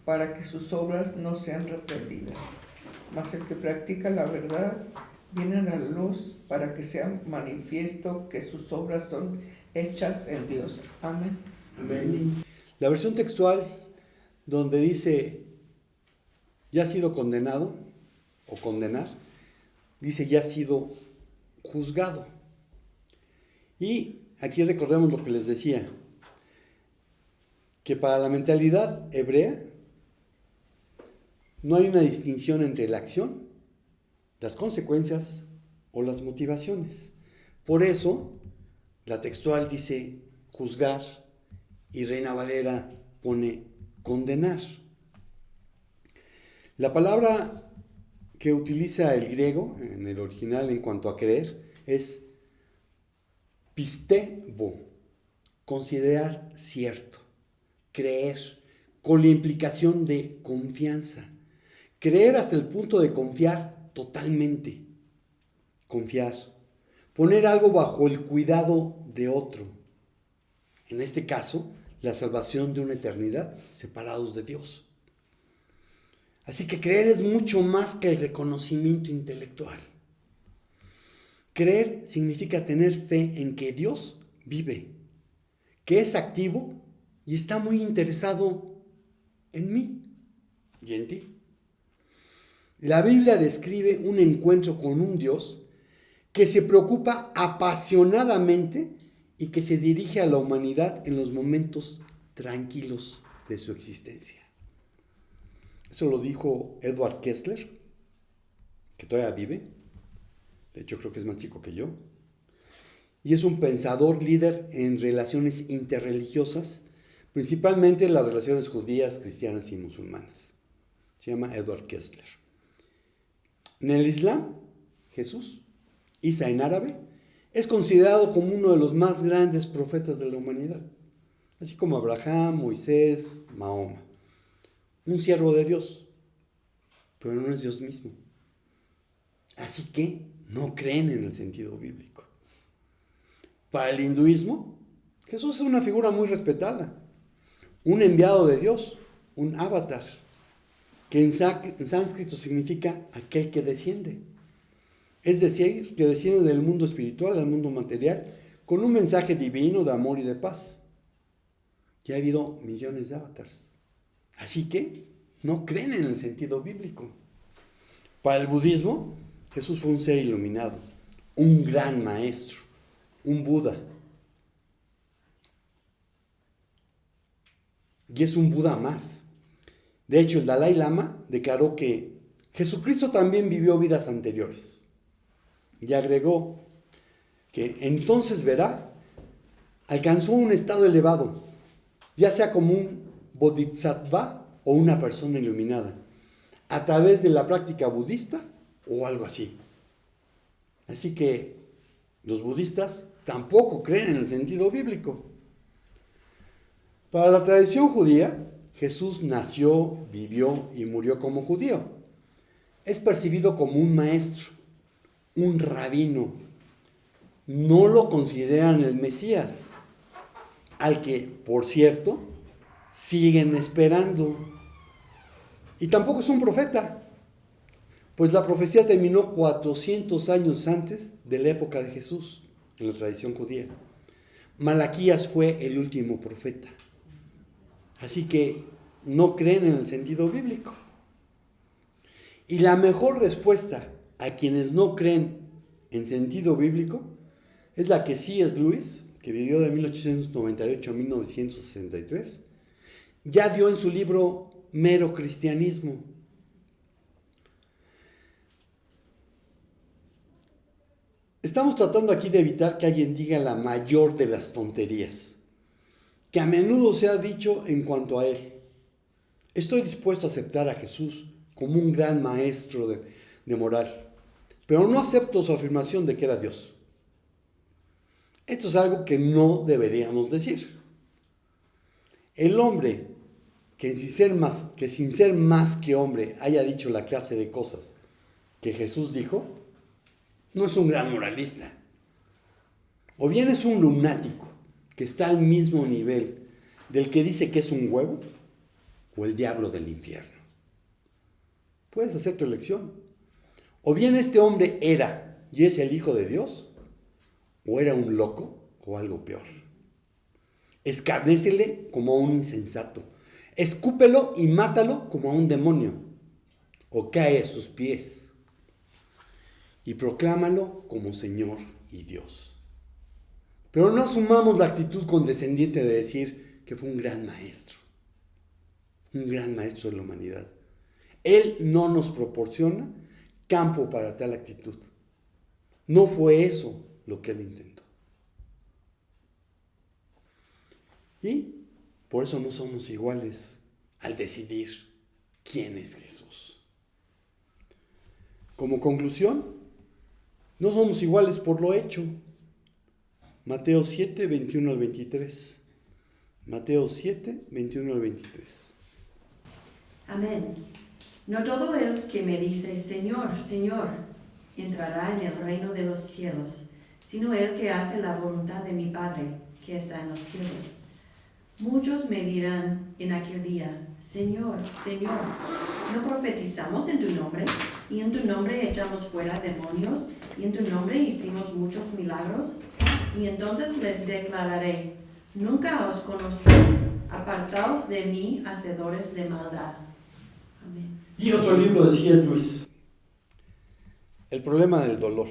para que sus obras no sean reprendidas. Mas el que practica la verdad viene a la luz para que sea manifiesto que sus obras son hechas en Dios. Amén. Amén. La versión textual donde dice ya ha sido condenado o condenar, dice ya ha sido juzgado. Y aquí recordemos lo que les decía, que para la mentalidad hebrea no hay una distinción entre la acción, las consecuencias o las motivaciones. Por eso, la textual dice juzgar y Reina Valera pone condenar. La palabra que utiliza el griego en el original en cuanto a creer es pistebo, considerar cierto, creer, con la implicación de confianza. Creer hasta el punto de confiar totalmente. Confiar. Poner algo bajo el cuidado de otro. En este caso, la salvación de una eternidad separados de Dios. Así que creer es mucho más que el reconocimiento intelectual. Creer significa tener fe en que Dios vive, que es activo y está muy interesado en mí y en ti. La Biblia describe un encuentro con un Dios que se preocupa apasionadamente y que se dirige a la humanidad en los momentos tranquilos de su existencia. Eso lo dijo Edward Kessler, que todavía vive. De hecho, creo que es más chico que yo. Y es un pensador líder en relaciones interreligiosas, principalmente las relaciones judías, cristianas y musulmanas. Se llama Edward Kessler. En el Islam, Jesús, Isa en árabe, es considerado como uno de los más grandes profetas de la humanidad, así como Abraham, Moisés, Mahoma. Un siervo de Dios, pero no es Dios mismo. Así que no creen en el sentido bíblico. Para el hinduismo, Jesús es una figura muy respetada, un enviado de Dios, un avatar, que en sánscrito significa aquel que desciende. Es decir, que desciende del mundo espiritual al mundo material con un mensaje divino de amor y de paz. Ya ha habido millones de avatars. Así que no creen en el sentido bíblico. Para el budismo, Jesús fue un ser iluminado, un gran maestro, un Buda. Y es un Buda más. De hecho, el Dalai Lama declaró que Jesucristo también vivió vidas anteriores. Y agregó que entonces verá, alcanzó un estado elevado, ya sea como un bodhisattva o una persona iluminada, a través de la práctica budista o algo así. Así que los budistas tampoco creen en el sentido bíblico. Para la tradición judía, Jesús nació, vivió y murió como judío. Es percibido como un maestro, un rabino. No lo consideran el Mesías, al que, por cierto, siguen esperando. Y tampoco es un profeta, pues la profecía terminó 400 años antes de la época de Jesús, en la tradición judía. Malaquías fue el último profeta. Así que no creen en el sentido bíblico. Y la mejor respuesta a quienes no creen en sentido bíblico es la que C.S. Lewis, que vivió de 1898 a 1963, ya dio en su libro Mero Cristianismo. Estamos tratando aquí de evitar que alguien diga la mayor de las tonterías, que a menudo se ha dicho en cuanto a él. Estoy dispuesto a aceptar a Jesús como un gran maestro de moral, pero no acepto su afirmación de que era Dios. Esto es algo que no deberíamos decir. El hombre que sin ser más que hombre haya dicho la clase de cosas que Jesús dijo, no es un gran moralista. O bien es un lunático que está al mismo nivel del que dice que es un huevo o el diablo del infierno. Puedes hacer tu elección. O bien este hombre era y es el Hijo de Dios, o era un loco o algo peor. Escarnécele como a un insensato. Escúpelo y mátalo como a un demonio. O cae a sus pies. Y proclámalo como Señor y Dios. Pero no asumamos la actitud condescendiente de decir que fue un gran maestro. Un gran maestro de la humanidad. Él no nos proporciona campo para tal actitud. No fue eso lo que él intentó. Y por eso no somos iguales al decidir quién es Jesús. Como conclusión, no somos iguales por lo hecho. Mateo 7, 21 al 23. Mateo 7, 21 al 23. Amén. No todo el que me dice, Señor, Señor, entrará en el reino de los cielos, sino el que hace la voluntad de mi Padre, que está en los cielos. Muchos me dirán en aquel día, Señor, Señor, ¿no profetizamos en tu nombre? Y en tu nombre echamos fuera demonios, y en tu nombre hicimos muchos milagros. Y entonces les declararé, nunca os conocí, apartaos de mí, hacedores de maldad. Amén. Y otro libro de C.S. Lewis, El problema del dolor.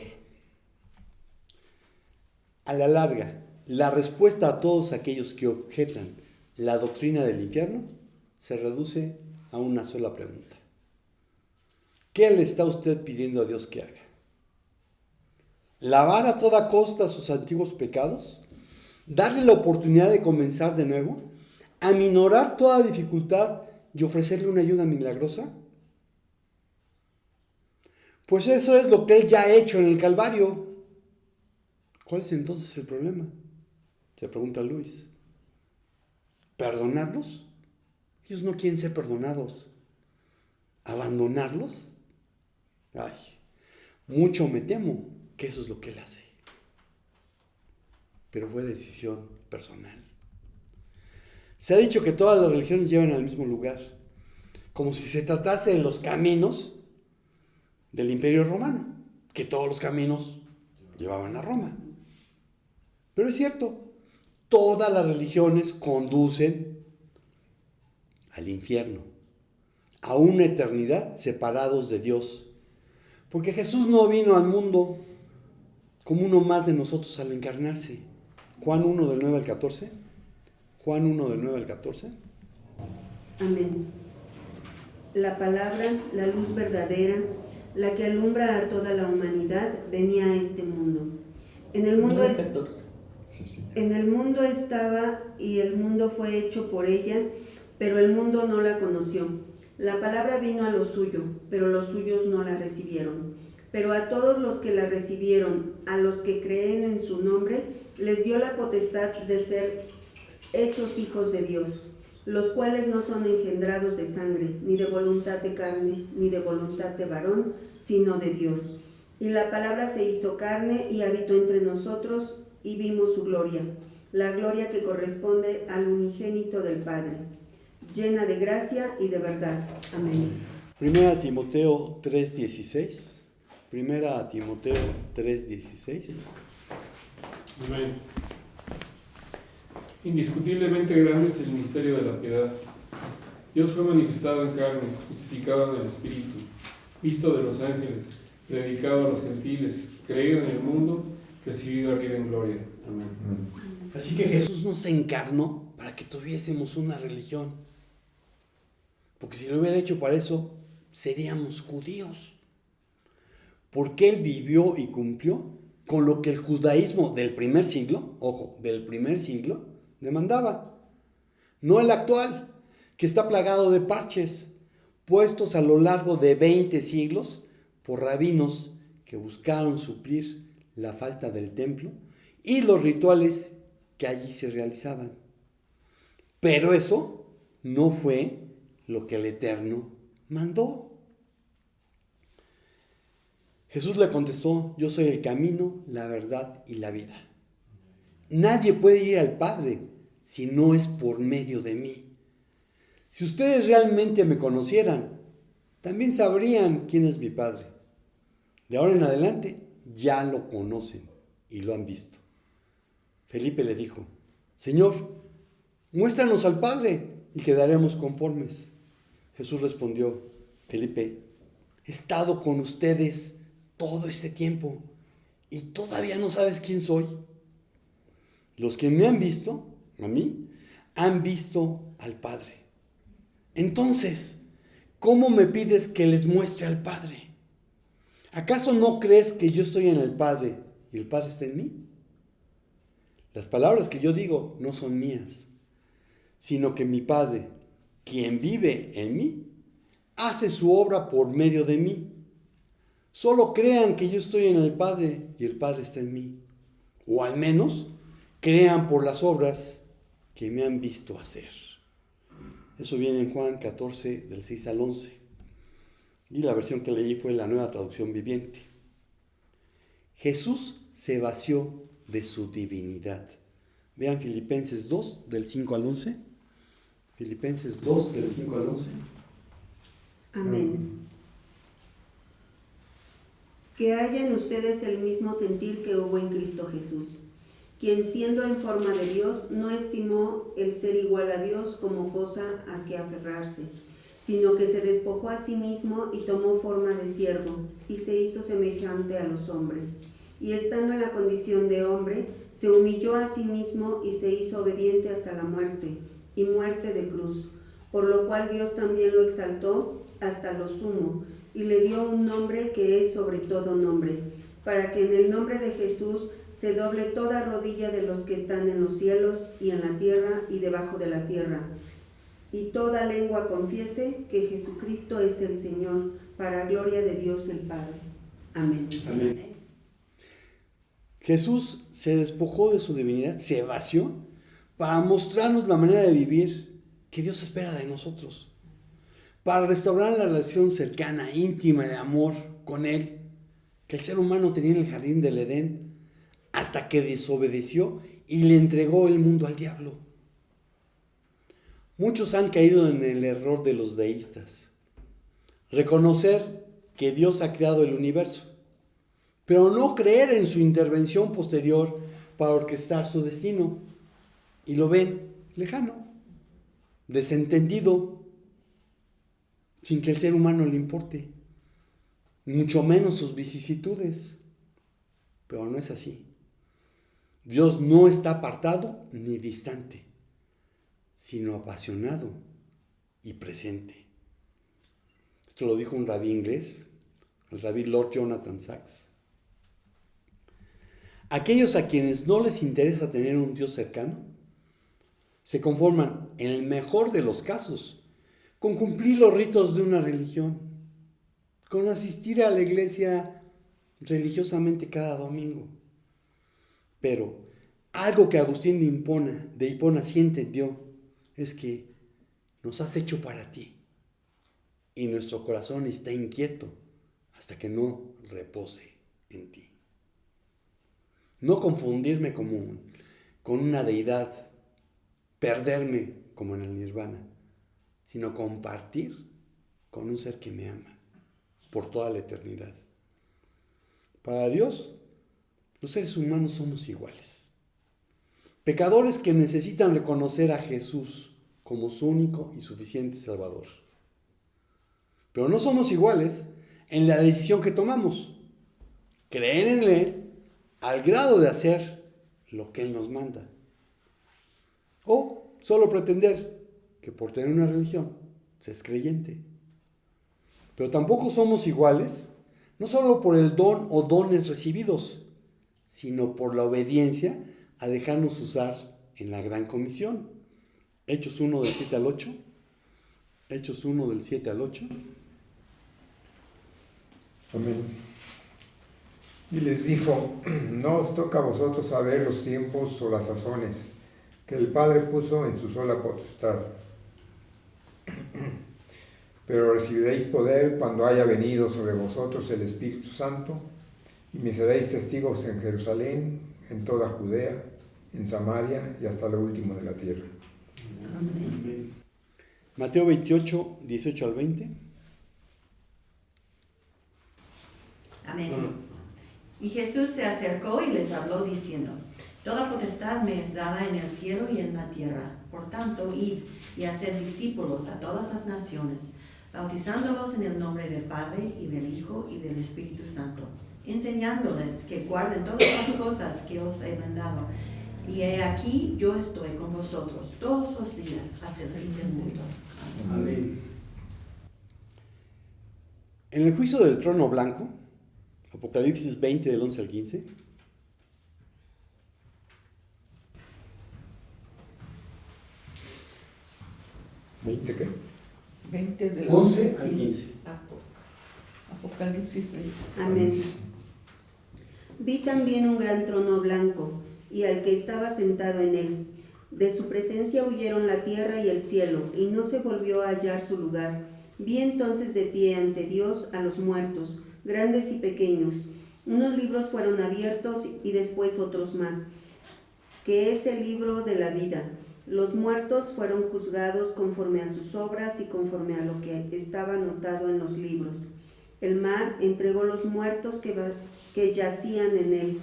A la larga, la respuesta a todos aquellos que objetan la doctrina del infierno se reduce a una sola pregunta. ¿Qué le está usted pidiendo a Dios que haga? ¿Lavar a toda costa sus antiguos pecados? ¿Darle la oportunidad de comenzar de nuevo? ¿Aminorar toda dificultad y ofrecerle una ayuda milagrosa? Pues eso es lo que Él ya ha hecho en el Calvario. ¿Cuál es entonces el problema? Se pregunta Luis. ¿Perdonarlos? Ellos no quieren ser perdonados. ¿Abandonarlos? Ay, mucho me temo que eso es lo que Él hace. Pero fue decisión personal. Se ha dicho que todas las religiones llevan al mismo lugar, como si se tratase de los caminos del Imperio Romano, que todos los caminos llevaban a Roma. Pero es cierto, todas las religiones conducen al infierno, a una eternidad separados de Dios, porque Jesús no vino al mundo como uno más de nosotros al encarnarse. Juan 1 del 9 al 14. Juan 1 del 9 al 14. Amén. La palabra, la luz verdadera, la que alumbra a toda la humanidad, venía a este mundo. En el mundo, en el mundo estaba y el mundo fue hecho por ella, pero el mundo no la conoció. La palabra vino a lo suyo, pero los suyos no la recibieron. Pero a todos los que la recibieron, a los que creen en su nombre, les dio la potestad de ser hechos hijos de Dios, los cuales no son engendrados de sangre, ni de voluntad de carne, ni de voluntad de varón, sino de Dios. Y la palabra se hizo carne y habitó entre nosotros, y vimos su gloria, la gloria que corresponde al unigénito del Padre, llena de gracia y de verdad. Amén. Primera Timoteo 3:16. Primera Timoteo 3:16. Amén. Indiscutiblemente grande es el misterio de la piedad. Dios fue manifestado en carne, justificado en el Espíritu, visto de los ángeles, predicado a los gentiles, creído en el mundo, recibido arriba en gloria. Amén. Así que Jesús nos encarnó para que tuviésemos una religión. Porque si lo hubiera hecho para eso, seríamos judíos. Porque Él vivió y cumplió con lo que el judaísmo del primer siglo, ojo, del primer siglo, demandaba. No el actual, que está plagado de parches, puestos a lo largo de 20 siglos por rabinos que buscaron suplir la falta del templo y los rituales que allí se realizaban. Pero eso no fue lo que el Eterno mandó. Jesús le contestó: yo soy el camino, la verdad y la vida. Nadie puede ir al Padre si no es por medio de mí. Si ustedes realmente me conocieran, también sabrían quién es mi Padre. De ahora en adelante ya lo conocen y lo han visto. Felipe le dijo: Señor, muéstranos al Padre y quedaremos conformes. Jesús respondió: Felipe, he estado con ustedes todo este tiempo y todavía no sabes quién soy. Los que me han visto, a mí, han visto al Padre. Entonces, ¿cómo me pides que les muestre al Padre? ¿Acaso no crees que yo estoy en el Padre y el Padre está en mí? Las palabras que yo digo no son mías, sino que mi Padre, quien vive en mí, hace su obra por medio de mí. Solo crean que yo estoy en el Padre y el Padre está en mí. O al menos crean por las obras que me han visto hacer. Eso viene en Juan 14, del 6 al 11. Y la versión que leí fue la Nueva Traducción Viviente. Jesús se vació de su divinidad, Vean Filipenses 2, del 5 al 11. Filipenses 2, del 5 al 11. Amén. Que haya en ustedes el mismo sentir que hubo en Cristo Jesús, quien siendo en forma de Dios no estimó el ser igual a Dios como cosa a que aferrarse, sino que se despojó a sí mismo y tomó forma de siervo, y se hizo semejante a los hombres. Y estando en la condición de hombre, se humilló a sí mismo y se hizo obediente hasta la muerte, y muerte de cruz, por lo cual Dios también lo exaltó hasta lo sumo, y le dio un nombre que es sobre todo nombre, para que en el nombre de Jesús se doble toda rodilla de los que están en los cielos y en la tierra y debajo de la tierra, y toda lengua confiese que Jesucristo es el Señor, para gloria de Dios el Padre. Amén. Amén. Jesús se despojó de su divinidad, se vació para mostrarnos la manera de vivir que Dios espera de nosotros, para restaurar la relación cercana, íntima, de amor con Él, que el ser humano tenía en el jardín del Edén, hasta que desobedeció y le entregó el mundo al diablo. Muchos han caído en el error de los deístas, reconocer que Dios ha creado el universo, pero no creer en su intervención posterior para orquestar su destino, y lo ven lejano, desentendido, sin que el ser humano le importe, mucho menos sus vicisitudes. Pero no es así. Dios no está apartado ni distante, sino apasionado y presente. Esto lo dijo un rabí inglés, el rabí Lord Jonathan Sacks. Aquellos a quienes no les interesa tener un Dios cercano, se conforman, en el mejor de los casos, con cumplir los ritos de una religión, con asistir a la iglesia religiosamente cada domingo. Pero algo que Agustín de Hipona sí entendió es que nos has hecho para ti y nuestro corazón está inquieto hasta que no repose en ti. No confundirme con una deidad, perderme como en el nirvana, sino compartir con un ser que me ama por toda la eternidad. Para Dios, los seres humanos somos iguales. Pecadores que necesitan reconocer a Jesús como su único y suficiente Salvador. Pero no somos iguales en la decisión que tomamos. Creer en Él al grado de hacer lo que Él nos manda. O solo pretender que por tener una religión se es creyente. Pero tampoco somos iguales, no solo por el don o dones recibidos, sino por la obediencia a dejarnos usar en la gran comisión. Hechos 1 del 7 al 8. Hechos 1 del 7 al 8. Amén. Y les dijo, no os toca a vosotros saber los tiempos o las sazones que el Padre puso en su sola potestad. Pero recibiréis poder cuando haya venido sobre vosotros el Espíritu Santo, y me seréis testigos en Jerusalén, en toda Judea, en Samaria y hasta lo último de la tierra. Amén. Mateo 28, 18 al 20. Amén. Y Jesús se acercó y les habló diciendo, toda potestad me es dada en el cielo y en la tierra. Por tanto, id y haced discípulos a todas las naciones, bautizándolos en el nombre del Padre y del Hijo y del Espíritu Santo, enseñándoles que guarden todas las cosas que os he mandado. Y he aquí, yo estoy con vosotros todos los días hasta el fin del mundo. Amén. En el juicio del trono blanco, Apocalipsis 20 del 11 al 15. ¿20 qué? 20 del 11 al 15. Apocalipsis 20. Amén. Vi también un gran trono blanco y al que estaba sentado en él. De su presencia huyeron la tierra y el cielo, y no se volvió a hallar su lugar. Vi entonces de pie ante Dios a los muertos, grandes y pequeños. Unos libros fueron abiertos y después otros más, que es el libro de la vida. Los muertos fueron juzgados conforme a sus obras y conforme a lo que estaba anotado en los libros. El mar entregó los muertos que yacían en él.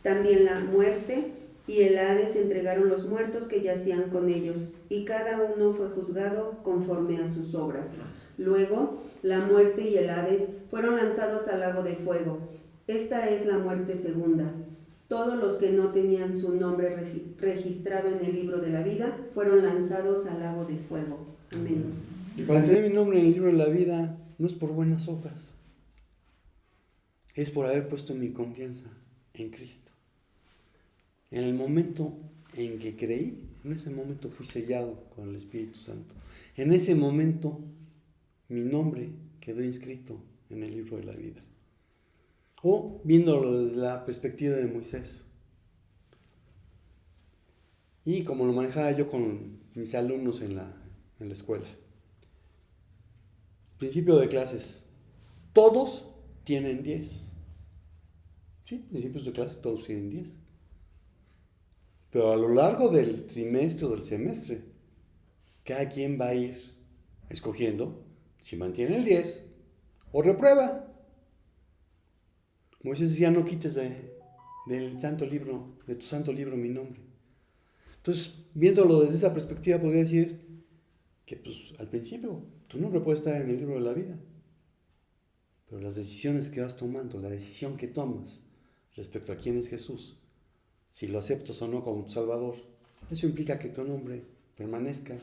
También la muerte y el Hades entregaron los muertos que yacían con ellos, y cada uno fue juzgado conforme a sus obras. Luego, la muerte y el Hades fueron lanzados al lago de fuego. Esta es la muerte segunda. Todos los que no tenían su nombre registrado en el libro de la vida fueron lanzados al lago de fuego. Amén. Y para tener mi nombre en el libro de la vida no es por buenas obras, es por haber puesto mi confianza en Cristo. En el momento en que creí, en ese momento fui sellado con el Espíritu Santo. En ese momento mi nombre quedó inscrito en el libro de la vida. O viéndolo desde la perspectiva de Moisés. Y como lo manejaba yo con mis alumnos en la escuela. Principio de clases. Todos tienen 10. Sí, principios de clases todos tienen 10. Pero a lo largo del trimestre o del semestre, cada quien va a ir escogiendo si mantiene el 10 o reprueba. Moisés decía, no quites del santo libro, de tu santo libro mi nombre. Entonces, viéndolo desde esa perspectiva, podría decir que pues, al principio tu nombre puede estar en el libro de la vida, pero las decisiones que vas tomando, la decisión que tomas respecto a quién es Jesús, si lo aceptas o no como tu Salvador, eso implica que tu nombre permanezca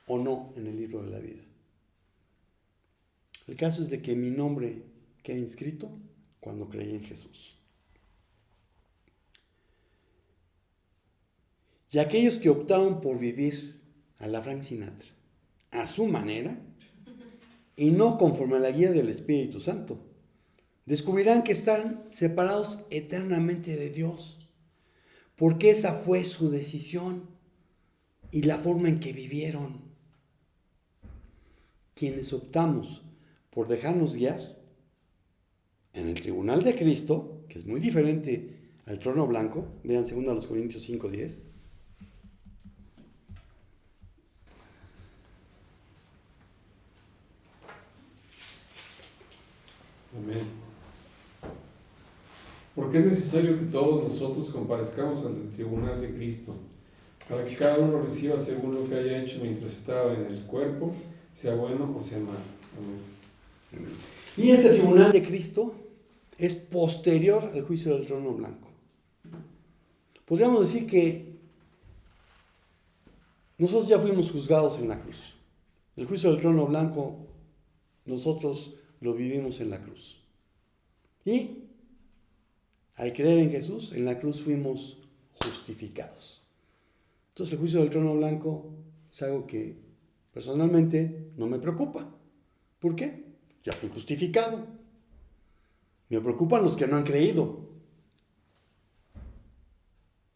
o no en el libro de la vida. El caso es de que mi nombre quede inscrito cuando creí en Jesús. Y aquellos que optaron por vivir a la Frank Sinatra, a su manera, y no conforme a la guía del Espíritu Santo, descubrirán que están separados eternamente de Dios, porque esa fue su decisión y la forma en que vivieron. Quienes optamos por dejarnos guiar en el tribunal de Cristo, que es muy diferente al trono blanco, vean 2 Corintios 5:10. Amén. Porque es necesario que todos nosotros comparezcamos ante el tribunal de Cristo, para que cada uno reciba según lo que haya hecho mientras estaba en el cuerpo, sea bueno o sea malo. Amén. Y este tribunal de Cristo es posterior al juicio del trono blanco. Podríamos decir que nosotros ya fuimos juzgados en la cruz. El juicio del trono blanco nosotros lo vivimos en la cruz. Y al creer en Jesús, en la cruz fuimos justificados. Entonces el juicio del trono blanco es algo que personalmente no me preocupa. ¿Por qué? Ya fui justificado. Me preocupan los que no han creído.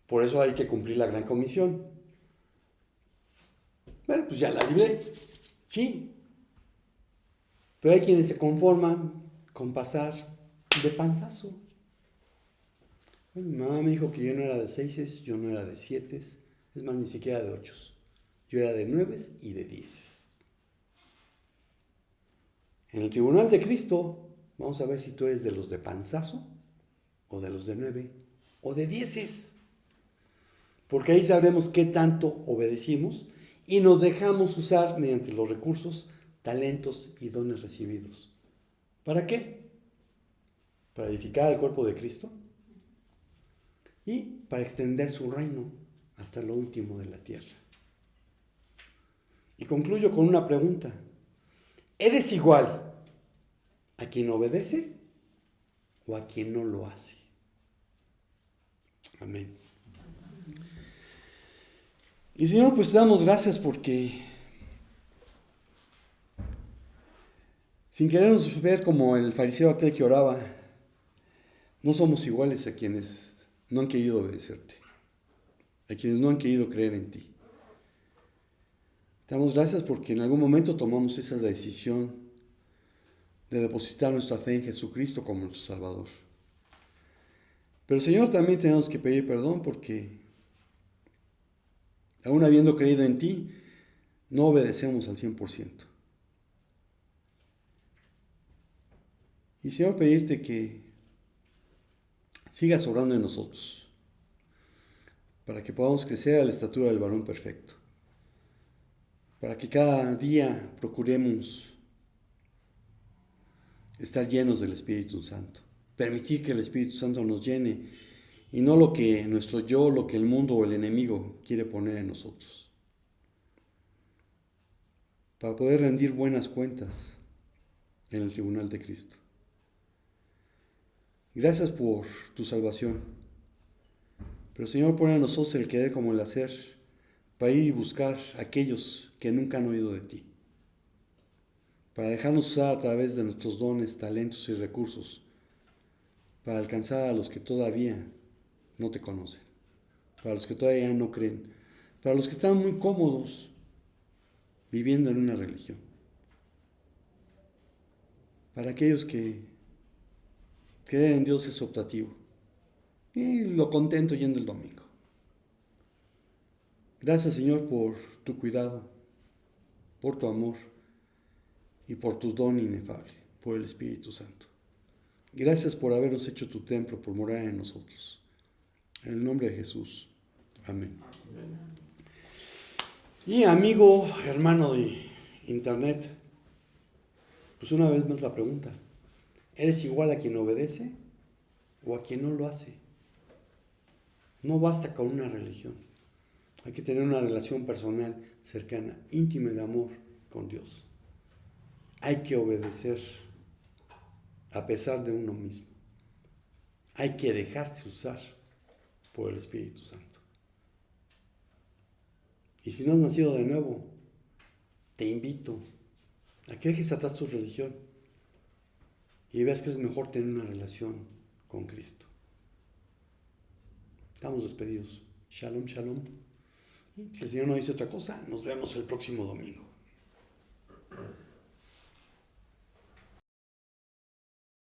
Por eso hay que cumplir la gran comisión. Bueno, pues ya la libré. Sí. Pero hay quienes se conforman con pasar de panzazo. Bueno, mi mamá me dijo que yo no era de 6, yo no era de 7, es más, ni siquiera de 8. Yo era de 9 y de 10. En el tribunal de Cristo vamos a ver si tú eres de los de panzazo o de los de 9 o de 10. Porque ahí sabremos qué tanto obedecimos y nos dejamos usar mediante los recursos, talentos y dones recibidos. ¿Para qué? Para edificar el cuerpo de Cristo y para extender su reino hasta lo último de la tierra. Y concluyo con una pregunta. ¿Eres igual a quien obedece o a quien no lo hace? Amén. Y Señor, pues te damos gracias porque sin querernos ver como el fariseo aquel que oraba, no somos iguales a quienes no han querido obedecerte, a quienes no han querido creer en ti. Te damos gracias porque en algún momento tomamos esa decisión de depositar nuestra fe en Jesucristo como nuestro Salvador. Pero Señor, también tenemos que pedir perdón porque Aún habiendo creído en ti, no obedecemos al 100%. Y Señor, pedirte que sigas obrando en nosotros, para que podamos crecer a la estatura del varón perfecto, para que cada día procuremos estar llenos del Espíritu Santo, permitir que el Espíritu Santo nos llene y no lo que nuestro yo, lo que el mundo o el enemigo quiere poner en nosotros, para poder rendir buenas cuentas en el tribunal de Cristo. Gracias por tu salvación, pero Señor, pone en nosotros el querer como el hacer, para ir y buscar a aquellos que nunca han oído de ti, para dejarnos usar a través de nuestros dones, talentos y recursos, para alcanzar a los que todavía no te conocen, para los que todavía no creen, para los que están muy cómodos viviendo en una religión, para aquellos que creer en Dios es optativo y lo contento yendo el domingo. Gracias, Señor, por tu cuidado, por tu amor y por tu don inefable, por el Espíritu Santo. Gracias por habernos hecho tu templo, por morar en nosotros. En el nombre de Jesús. Amén. Y amigo, hermano de internet, pues una vez más la pregunta: ¿eres igual a quien obedece o a quien no lo hace? No basta con una religión. Hay que tener una relación personal, cercana, íntima de amor con Dios. Hay que obedecer a pesar de uno mismo. Hay que dejarse usar por el Espíritu Santo. Y si no has nacido de nuevo, te invito a que dejes atrás tu religión y veas que es mejor tener una relación con Cristo. Estamos despedidos. Shalom, shalom. Y si el Señor no dice otra cosa, nos vemos el próximo domingo.